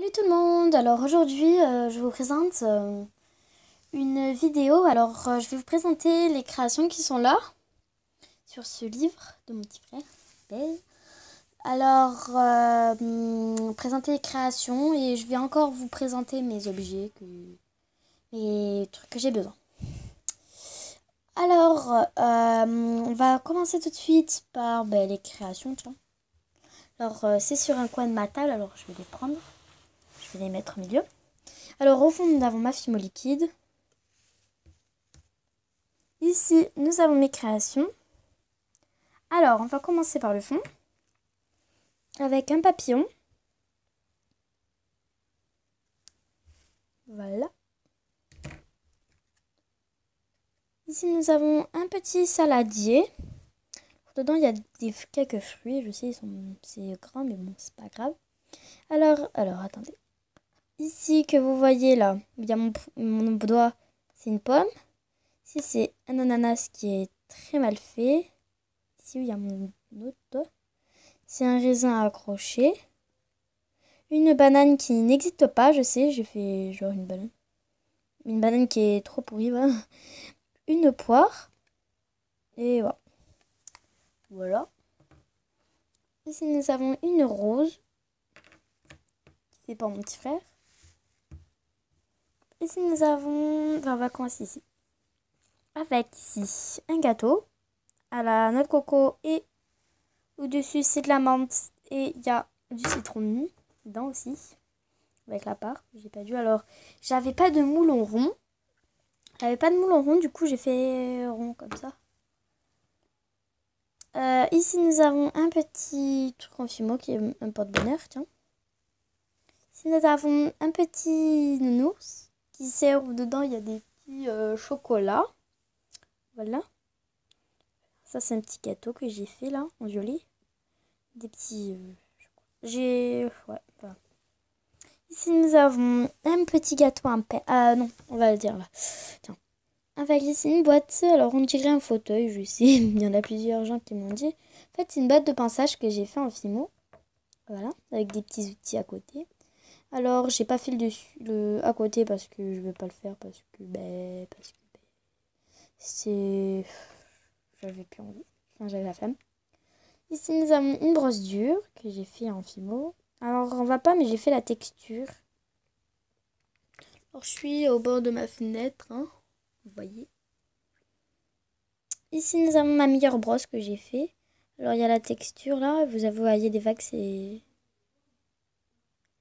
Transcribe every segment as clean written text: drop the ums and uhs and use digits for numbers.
Salut tout le monde. Alors aujourd'hui je vous présente une vidéo. Je vais vous présenter les créations qui sont là sur ce livre de mon petit frère Ben. Présenter les créations et je vais encore vous présenter mes objets, les trucs que j'ai besoin. On va commencer tout de suite par les créations. Tiens. C'est sur un coin de ma table, alors je vais les prendre. Je vais les mettre au milieu. Alors, au fond, nous avons ma Fimo liquide. Ici, nous avons mes créations. Alors, on va commencer par le fond. Avec un papillon. Voilà. Ici, nous avons un petit saladier. Dedans, il y a quelques fruits. Je sais, c'est grand, mais bon, c'est pas grave. Alors, attendez. Ici, que vous voyez là, il y a mon doigt, c'est une pomme. Ici, c'est un ananas qui est très mal fait. Ici, il y a mon autre doigt. C'est un raisin accroché. Une banane qui n'existe pas, je sais, j'ai fait genre une banane. Une banane qui est trop pourrie, voilà. Une poire. Et voilà. Voilà. Ici, nous avons une rose. C'est pour mon petit frère. Ici, nous avons... Enfin, on va commencer ici. Avec ici un gâteau à la noix de coco et au-dessus, c'est de la menthe et il y a du citron dedans aussi. Avec la part, j'ai pas dû. Alors, j'avais pas de moulon rond. Du coup, j'ai fait rond comme ça. Ici, nous avons un petit truc en Fimo qui est un porte-bonheur, tiens. Ici, nous avons un petit nounours qui sert où dedans, il y a des petits chocolats. Voilà. Ça, c'est un petit gâteau que j'ai fait là, en violet. Des petits... Ouais, voilà. Ici, nous avons un petit gâteau en pain. Ah non, on va le dire là. Tiens. Avec ici une boîte. Alors, on dirait un fauteuil, je sais. Il y en a plusieurs gens qui m'ont dit. En fait, c'est une boîte de pinçage que j'ai fait en Fimo. Voilà. Avec des petits outils à côté. Alors, j'ai pas fait le dessus, à côté parce que je veux pas le faire. Parce que c'est... J'avais plus envie. Enfin, j'avais la flemme. Ici, nous avons une brosse dure que j'ai fait en Fimo. Alors, on va pas, mais j'ai fait la texture. Alors, je suis au bord de ma fenêtre, hein, vous voyez. Ici, nous avons ma meilleure brosse que j'ai fait. Alors, il y a la texture, là. Vous voyez des vagues, c'est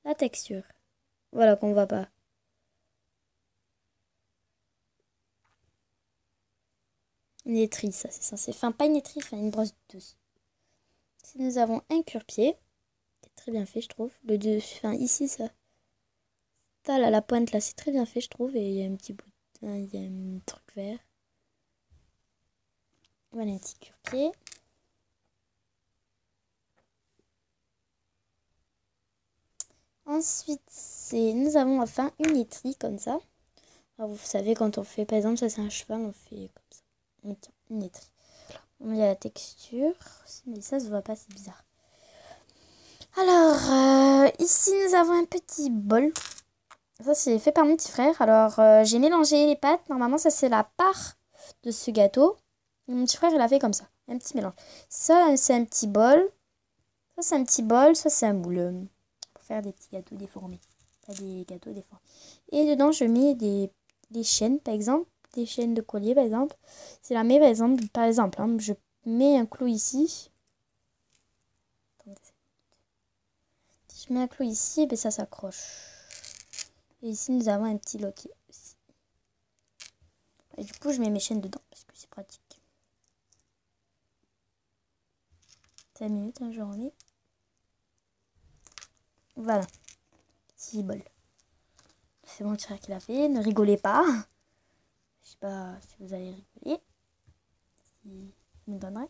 la texture. Voilà, qu'on voit pas. Une étrie, ça, c'est censé. Enfin, pas une étrie, enfin, une brosse douce. Ici, nous avons un cure-pied. C'est très bien fait, je trouve. Le dessus, enfin, ici, ça. Ça, là, la pointe, là, c'est très bien fait, je trouve. Et il y a un petit bout, il y a un truc vert. Voilà, un petit cure-pied. Ensuite, nous avons enfin une étrie comme ça. Alors, vous savez, quand on fait, par exemple, ça c'est un cheval, on fait comme ça. On tient une étrie. Il y a la texture, mais ça se voit pas, c'est bizarre. Alors, ici nous avons un petit bol. Ça c'est fait par mon petit frère. Alors, j'ai mélangé les pâtes. Normalement, ça c'est la part de ce gâteau. Et mon petit frère, il a fait comme ça. Un petit mélange. Ça, c'est un petit bol. Ça, c'est un petit bol. Ça, c'est un moule. Pour faire des petits gâteaux déformés. Pas des gâteaux déformés. Et dedans, je mets des chaînes, par exemple. Des chaînes de collier, par exemple. C'est la mets, par exemple, hein, je mets un clou ici. Si je mets un clou ici, ben ça s'accroche. Et ici, nous avons un petit loquet aussi. Et du coup, je mets mes chaînes dedans parce que c'est pratique. 5 minutes, hein, je remets. Voilà. Petit bol. C'est mon petit frère qui l'a fait. Ne rigolez pas. Je sais pas si vous allez rigoler. Si vous me donnerez.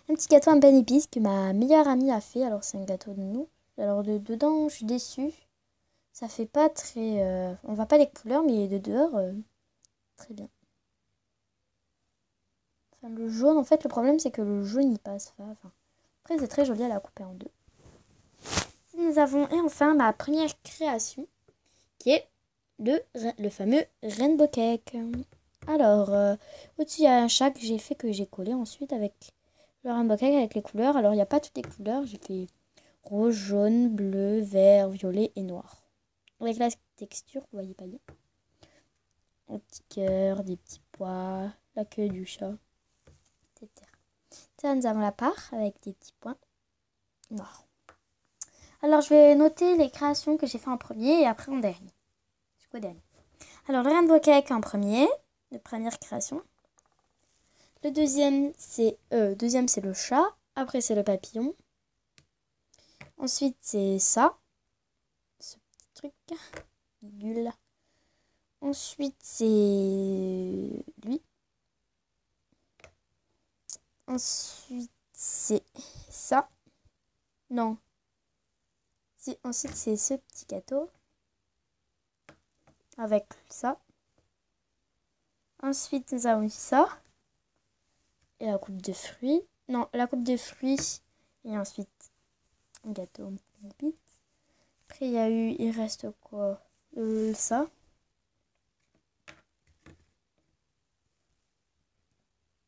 Un petit gâteau en pain épice que ma meilleure amie a fait. Alors, c'est un gâteau de nous. Alors, dedans, je suis déçue. Ça fait pas très... on voit pas les couleurs, mais de dehors, très bien. Enfin, le jaune, en fait, le problème, c'est que le jaune, il passe. Enfin, après, c'est très joli à la couper en deux. nous avons, et enfin, ma première création, qui est le fameux Rainbow Cake. Alors, au-dessus, il y a un chat que j'ai fait, que j'ai collé ensuite avec le Rainbow Cake, avec les couleurs. Alors, il n'y a pas toutes les couleurs. J'ai fait rouge, jaune, bleu, vert, violet et noir. Avec la texture, vous voyez pas bien. Un petit cœur, des petits pois, la queue du chat, etc. Ça, nous avons la part avec des petits points noirs. Alors, je vais noter les créations que j'ai fait en premier et après en dernier. Jusqu'au dernier. Alors, le Rainbow Cake en premier, de première création. Le deuxième, c'est le chat. Après, c'est le papillon. Ensuite, c'est ça. Ce petit truc. Bulle. Ensuite, c'est lui. Ensuite, c'est ça. Non. Ensuite, c'est ce petit gâteau. Avec ça. Ensuite, nous avons ça. Et la coupe de fruits. Non, la coupe de fruits. Et ensuite, un gâteau. Après, il reste quoi? Ça.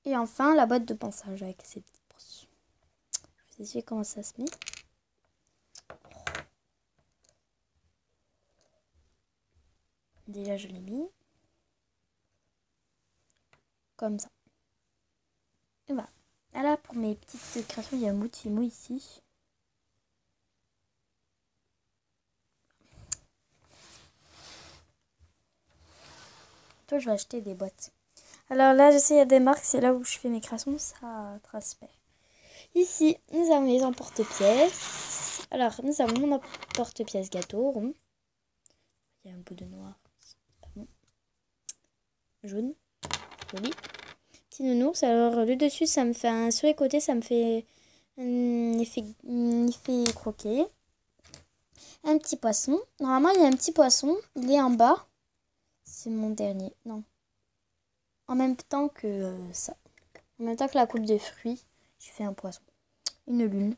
Et enfin, la boîte de ponçage avec ses petites brosses. Je vais essayer comment ça se met. Déjà, je l'ai mis. Comme ça. Et voilà. Là, pour mes petites créations, il y a un bout de fimou ici. Toi, je vais acheter des boîtes. Alors là, je sais, il y a des marques, c'est là où je fais mes créations, ça transfère. Ici, nous avons les emporte-pièces. Alors, nous avons mon emporte-pièce gâteau rond. Il y a un bout de noir. Pas bon. Jaune. Joli. Petit nounours. Alors, le dessus, ça me fait sur les côtés, ça me fait un effet croquet. Un petit poisson. Normalement, il y a un petit poisson. Il est en bas. C'est mon dernier. Non. En même temps que ça. En même temps que la coupe de fruits, j'ai fait un poisson. Une lune.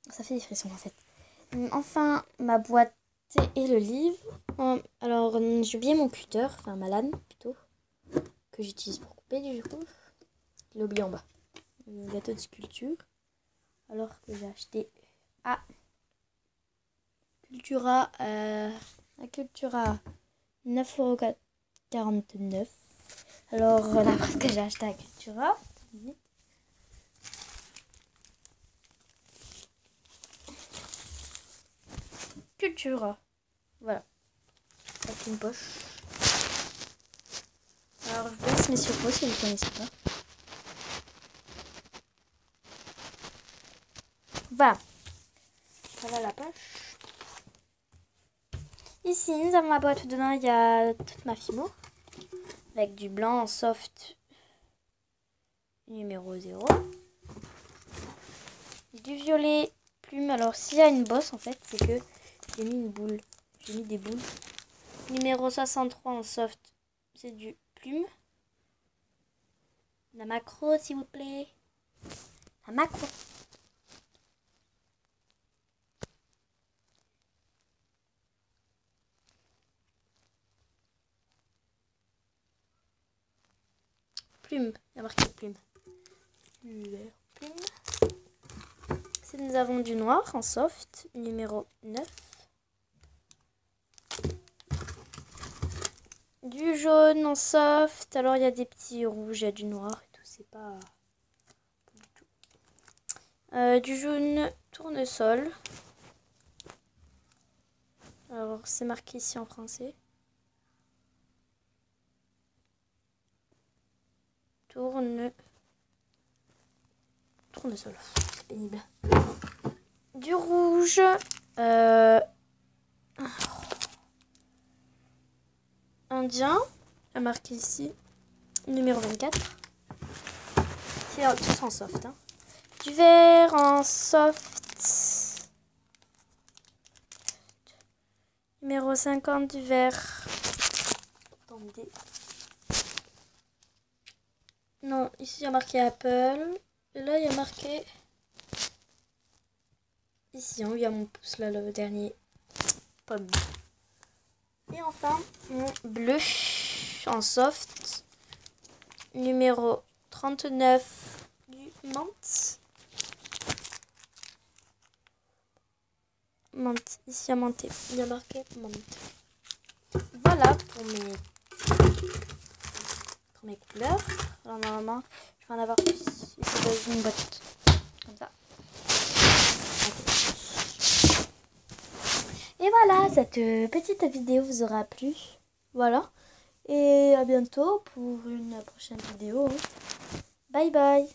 Ça fait des frissons en fait. Enfin, ma boîte et le livre. Alors, j'ai oublié mon cutter, enfin ma lame plutôt, que j'utilise pour couper du coup. Je l'ai oublié en bas. Le gâteau de sculpture. Alors que j'ai acheté à Cultura, à Cultura 9,49 €. Alors, la boîte que j'ai acheté à Cultura. Cultura. Voilà. Avec une poche. Alors, je vous laisse mes surpôts si vous ne connaissez pas. Voilà. Voilà la poche. Ici, nous avons ma boîte. Dedans, il y a toute ma fimo. Avec du blanc soft numéro 0. Du violet plume. Alors, s'il y a une bosse, en fait, c'est que j'ai mis une boule. J'ai mis des boules. Numéro 63 en soft, c'est du plume. La macro, s'il vous plaît. La macro. Plume. Il y a marqué plume. Plume. Ici, nous avons du noir en soft, numéro 9. Du jaune en soft. Alors, il y a des petits rouges, il y a du noir et tout. C'est pas du tout. Du jaune tournesol. Alors, c'est marqué ici en français. Tournesol. C'est pénible. Du rouge. Indien. Il a marqué ici. Numéro 24. C'est tout en soft. Hein. Du vert en soft. Numéro 50 du vert. Attendez. Non, ici il y a marqué Apple. Et là il y a marqué ici, hein, il y a mon pouce là, le dernier pomme. Et enfin, mon bleu en soft, numéro 39 du menthe. Menthe, ici à menthe, il y a marqué menthe. Voilà pour mes couleurs. Alors normalement, je vais en avoir plus ici dans une boîte, comme ça. Et voilà, cette petite vidéo vous aura plu. Voilà. Et à bientôt pour une prochaine vidéo. Bye bye.